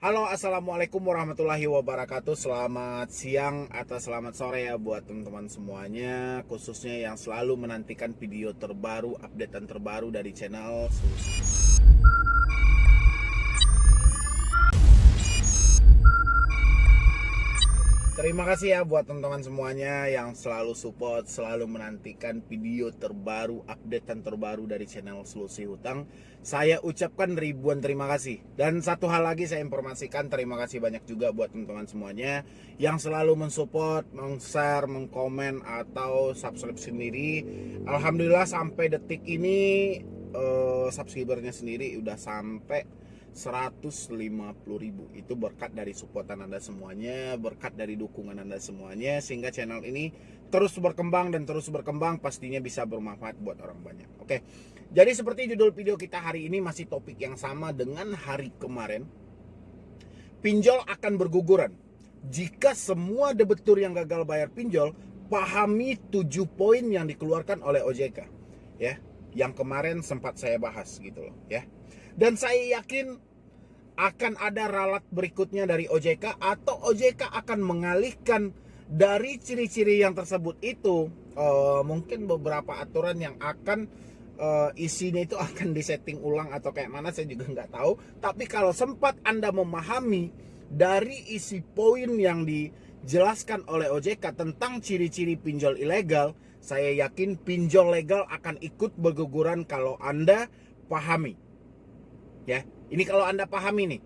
Halo, assalamualaikum warahmatullahi wabarakatuh. Selamat siang atau selamat sore ya buat teman-teman semuanya, khususnya yang selalu menantikan video terbaru, updatean terbaru dari channel Solusi. Terima kasih ya buat teman-teman semuanya yang selalu support, selalu menantikan video terbaru, updatean terbaru dari channel Solusi Hutang. Saya ucapkan ribuan terima kasih. Dan satu hal lagi saya informasikan, terima kasih banyak juga buat teman-teman semuanya yang selalu mensupport, meng-share, mengkomen, atau subscribe sendiri. Alhamdulillah sampai detik ini subscribernya sendiri udah sampai 150.000. Itu berkat dari supportan Anda semuanya, berkat dari dukungan Anda semuanya, sehingga channel ini terus berkembang dan terus berkembang, pastinya bisa bermanfaat buat orang banyak. Oke, jadi seperti judul video kita hari ini masih topik yang sama dengan hari kemarin. Pinjol akan berguguran jika semua debitur yang gagal bayar pinjol pahami 7 poin yang dikeluarkan oleh OJK, ya, yang kemarin sempat saya bahas gitu loh, ya. Dan saya yakin akan ada ralat berikutnya dari OJK, atau OJK akan mengalihkan dari ciri-ciri yang tersebut itu. Mungkin beberapa aturan yang akan isinya itu akan disetting ulang atau kayak mana, saya juga nggak tahu. Tapi kalau sempat Anda memahami dari isi poin yang dijelaskan oleh OJK tentang ciri-ciri pinjol ilegal, saya yakin pinjol legal akan ikut berguguran kalau Anda pahami. Ya, ini kalau Anda pahami nih,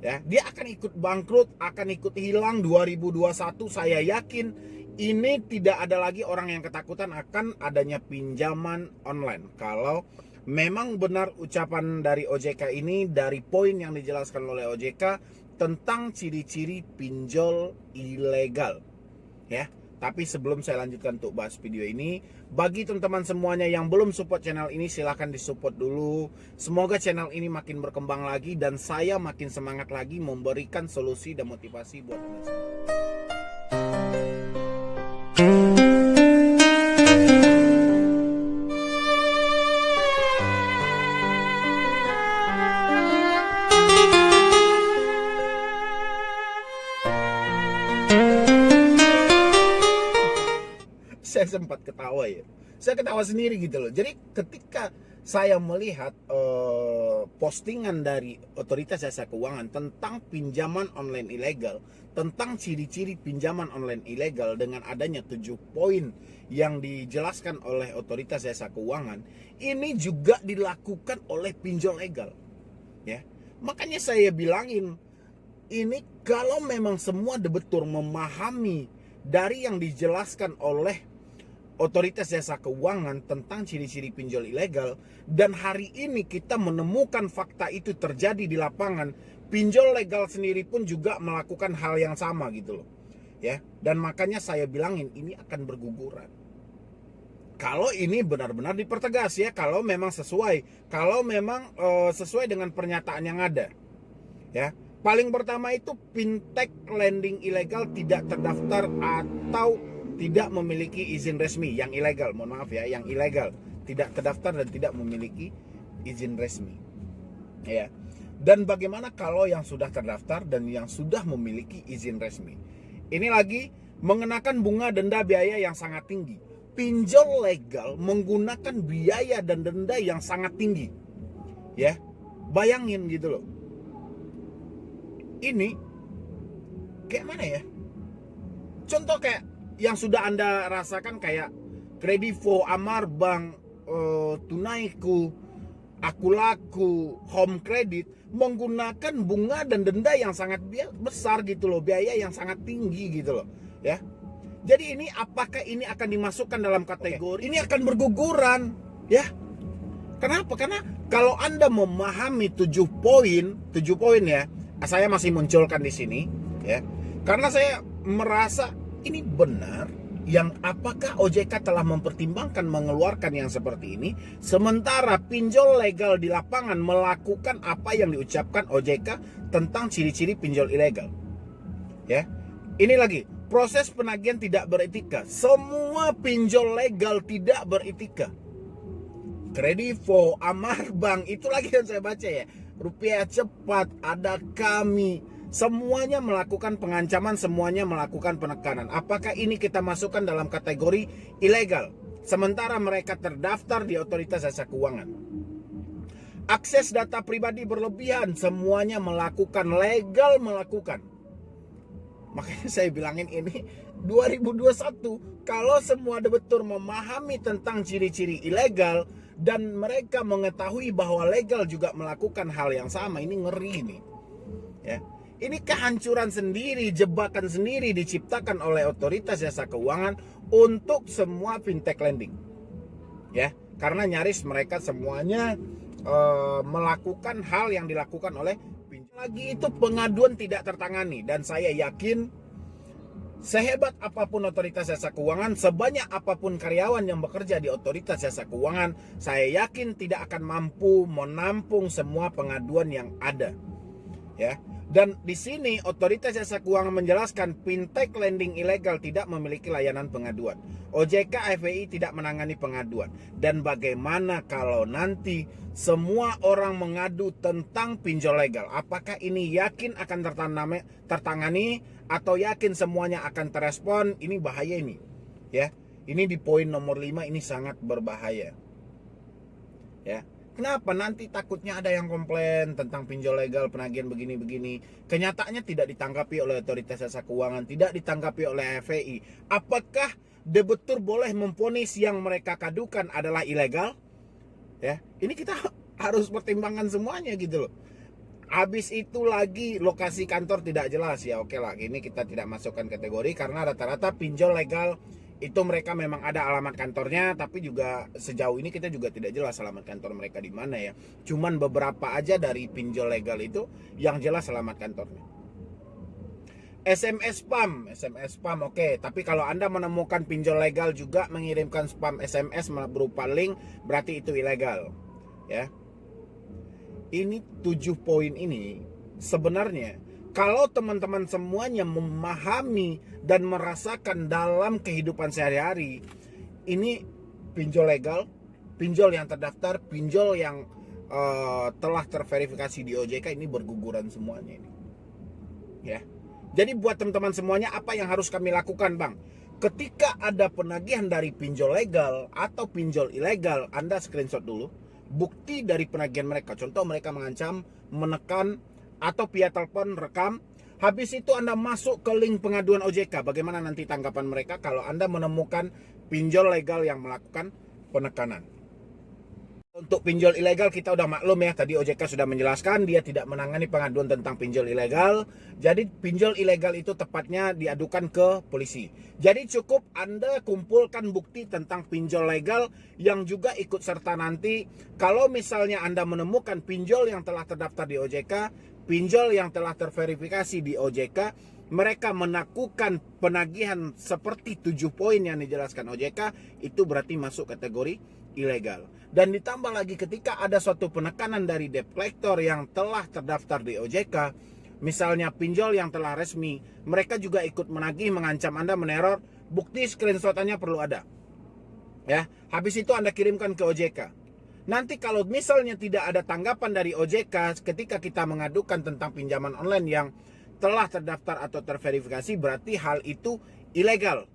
ya, dia akan ikut bangkrut, akan ikut hilang 2021. Saya yakin ini tidak ada lagi orang yang ketakutan akan adanya pinjaman online. Kalau memang benar ucapan dari OJK ini, dari poin yang dijelaskan oleh OJK tentang ciri-ciri pinjol ilegal, ya. Tapi sebelum saya lanjutkan untuk bahas video ini, bagi teman-teman semuanya yang belum support channel ini, silahkan disupport dulu. Semoga channel ini makin berkembang lagi dan saya makin semangat lagi memberikan solusi dan motivasi buat teman semua. Saya sempat ketawa ya. Saya ketawa sendiri gitu loh. Jadi ketika saya melihat postingan dari Otoritas Jasa Keuangan tentang pinjaman online ilegal, tentang ciri-ciri pinjaman online ilegal dengan adanya 7 poin yang dijelaskan oleh Otoritas Jasa Keuangan, ini juga dilakukan oleh pinjol legal, ya. Makanya saya bilangin, ini kalau memang semua debitur memahami dari yang dijelaskan oleh Otoritas Jasa Keuangan tentang ciri-ciri pinjol ilegal, dan hari ini kita menemukan fakta itu terjadi di lapangan, pinjol legal sendiri pun juga melakukan hal yang sama gitu loh, ya. Dan makanya saya bilangin ini akan berguguran kalau ini benar-benar dipertegas, ya. Kalau memang sesuai, sesuai dengan pernyataan yang ada, ya. Paling pertama itu fintech lending ilegal tidak terdaftar atau tidak memiliki izin resmi, yang ilegal, mohon maaf ya, yang ilegal, tidak terdaftar dan tidak memiliki izin resmi, ya. Dan bagaimana kalau yang sudah terdaftar dan yang sudah memiliki izin resmi? Ini lagi mengenakan bunga denda biaya yang sangat tinggi. Pinjol legal menggunakan biaya dan denda yang sangat tinggi, ya. Bayangin gitu loh. Ini kayak mana ya? Contoh kayak yang sudah Anda rasakan kayak Kredivo, Amar Bank, Tunaiku, Akulaku, Home Credit menggunakan bunga dan denda yang sangat besar gitu loh, biaya yang sangat tinggi gitu loh, ya. Jadi ini apakah ini akan dimasukkan dalam kategori ini akan berguguran, ya? Kenapa? Karena kalau Anda memahami 7 poin ya, saya masih munculkan di sini, ya. Karena saya merasa ini benar, yang apakah OJK telah mempertimbangkan mengeluarkan yang seperti ini, sementara pinjol legal di lapangan melakukan apa yang diucapkan OJK tentang ciri-ciri pinjol ilegal, ya. Ini lagi, proses penagihan tidak beretika. Semua pinjol legal tidak beretika. Kredivo, Amar Bank, itu lagi yang saya baca ya, Rupiah Cepat, ada kami. Semuanya melakukan pengancaman, semuanya melakukan penekanan. Apakah ini kita masukkan dalam kategori ilegal? Sementara mereka terdaftar di Otoritas Jasa Keuangan. Akses data pribadi berlebihan, semuanya melakukan, legal melakukan. Makanya saya bilangin ini 2021, kalau semua debitur memahami tentang ciri-ciri ilegal dan mereka mengetahui bahwa legal juga melakukan hal yang sama, ini ngeri nih. Ya. Ini kehancuran sendiri, jebakan sendiri diciptakan oleh Otoritas Jasa Keuangan untuk semua fintech lending. Ya, karena nyaris mereka semuanya melakukan hal yang dilakukan oleh lagi itu pengaduan tidak tertangani, dan saya yakin sehebat apapun Otoritas Jasa Keuangan, sebanyak apapun karyawan yang bekerja di Otoritas Jasa Keuangan, saya yakin tidak akan mampu menampung semua pengaduan yang ada. Ya. Dan di sini Otoritas Jasa Keuangan menjelaskan fintech lending ilegal tidak memiliki layanan pengaduan. OJK FEI tidak menangani pengaduan. Dan bagaimana kalau nanti semua orang mengadu tentang pinjol legal? Apakah ini yakin akan tertangani atau yakin semuanya akan terespon? Ini bahaya ini. Ya. Ini di poin nomor 5 ini sangat berbahaya. Ya. Kenapa? Nanti takutnya ada yang komplain tentang pinjol legal, penagihan begini-begini. Kenyataannya tidak ditanggapi oleh Otoritas Jasa Keuangan, tidak ditanggapi oleh FEI. Apakah debitur boleh memvonis yang mereka kadukan adalah ilegal? Ya, ini kita harus pertimbangkan semuanya gitu loh. Habis itu lagi lokasi kantor tidak jelas, ya oke lah, ini kita tidak masukkan kategori karena rata-rata pinjol legal itu mereka memang ada alamat kantornya, tapi juga sejauh ini kita juga tidak jelas alamat kantor mereka di mana ya. Cuman beberapa aja dari pinjol legal itu yang jelas alamat kantornya. SMS spam oke. Tapi kalau Anda menemukan pinjol legal juga mengirimkan spam SMS berupa link, berarti itu ilegal. Ya. Ini 7 poin ini sebenarnya kalau teman-teman semuanya memahami dan merasakan dalam kehidupan sehari-hari, ini pinjol legal, pinjol yang terdaftar, pinjol yang telah terverifikasi di OJK, ini berguguran semuanya ini. Ya. Jadi buat teman-teman semuanya, apa yang harus kami lakukan, Bang? Ketika ada penagihan dari pinjol legal atau pinjol ilegal, Anda screenshot dulu bukti dari penagihan mereka. Contoh mereka mengancam, menekan, atau via telepon rekam. Habis itu Anda masuk ke link pengaduan OJK. Bagaimana nanti tanggapan mereka kalau Anda menemukan pinjol legal yang melakukan penekanan? Untuk pinjol ilegal kita udah maklum ya, tadi OJK sudah menjelaskan dia tidak menangani pengaduan tentang pinjol ilegal. Jadi pinjol ilegal itu tepatnya diadukan ke polisi. Jadi cukup Anda kumpulkan bukti tentang pinjol legal yang juga ikut serta nanti. Kalau misalnya Anda menemukan pinjol yang telah terdaftar di OJK, pinjol yang telah terverifikasi di OJK, mereka melakukan penagihan seperti 7 poin yang dijelaskan OJK, itu berarti masuk kategori ilegal. Dan ditambah lagi ketika ada suatu penekanan dari debt collector yang telah terdaftar di OJK, misalnya pinjol yang telah resmi, mereka juga ikut menagih, mengancam Anda, meneror, bukti screenshotannya perlu ada. Ya, habis itu Anda kirimkan ke OJK. Nanti kalau misalnya tidak ada tanggapan dari OJK ketika kita mengadukan tentang pinjaman online yang telah terdaftar atau terverifikasi, berarti hal itu ilegal.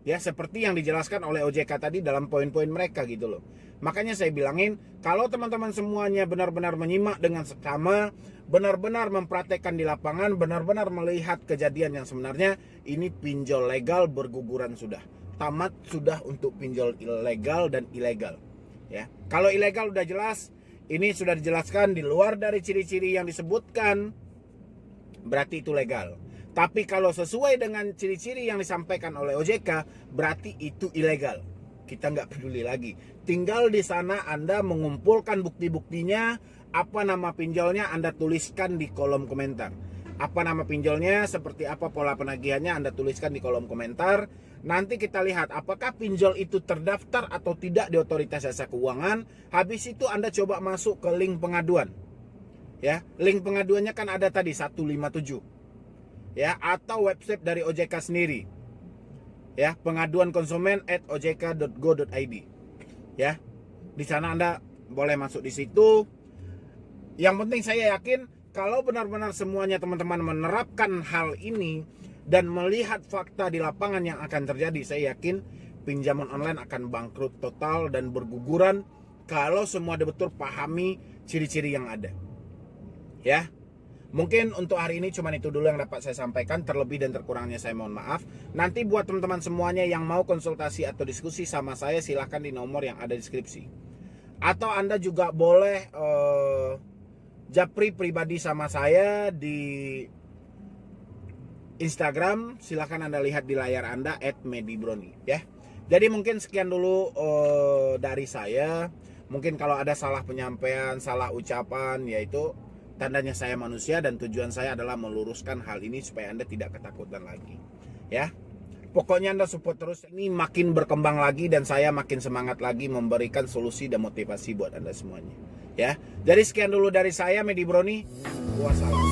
Ya, seperti yang dijelaskan oleh OJK tadi dalam poin-poin mereka gitu loh. Makanya saya bilangin, kalau teman-teman semuanya benar-benar menyimak dengan seksama, benar-benar mempraktekkan di lapangan, benar-benar melihat kejadian yang sebenarnya, ini pinjol legal berguguran sudah. Tamat sudah untuk pinjol ilegal dan ilegal. Ya, kalau ilegal udah jelas, ini sudah dijelaskan di luar dari ciri-ciri yang disebutkan, berarti itu legal. Tapi kalau sesuai dengan ciri-ciri yang disampaikan oleh OJK, berarti itu ilegal. Kita nggak peduli lagi. Tinggal di sana Anda mengumpulkan bukti-buktinya, apa nama pinjolnya Anda tuliskan di kolom komentar. Apa nama pinjolnya, seperti apa pola penagihannya Anda tuliskan di kolom komentar. Nanti kita lihat apakah pinjol itu terdaftar atau tidak di Otoritas Jasa Keuangan. Habis itu Anda coba masuk ke link pengaduan. Ya, link pengaduannya kan ada tadi 157. Ya, atau website dari OJK sendiri. Ya, pengaduan konsumen @ojk.go.id. Ya, di sana Anda boleh masuk di situ. Yang penting saya yakin kalau benar-benar semuanya teman-teman menerapkan hal ini dan melihat fakta di lapangan yang akan terjadi, saya yakin pinjaman online akan bangkrut total dan berguguran kalau semua betul pahami ciri-ciri yang ada. Ya. Mungkin untuk hari ini cuma itu dulu yang dapat saya sampaikan. Terlebih dan terkurangnya saya mohon maaf. Nanti buat teman-teman semuanya yang mau konsultasi atau diskusi sama saya, silahkan di nomor yang ada di deskripsi. Atau Anda juga boleh japri pribadi sama saya di Instagram. Silahkan Anda lihat di layar Anda @medibroni ya. Jadi mungkin sekian dulu dari saya. Mungkin kalau ada salah penyampaian, salah ucapan, yaitu tandanya saya manusia dan tujuan saya adalah meluruskan hal ini supaya Anda tidak ketakutan lagi. Ya. Pokoknya Anda support terus, ini makin berkembang lagi dan saya makin semangat lagi memberikan solusi dan motivasi buat Anda semuanya. Ya. Jadi sekian dulu dari saya Medi Broni. Wassalam.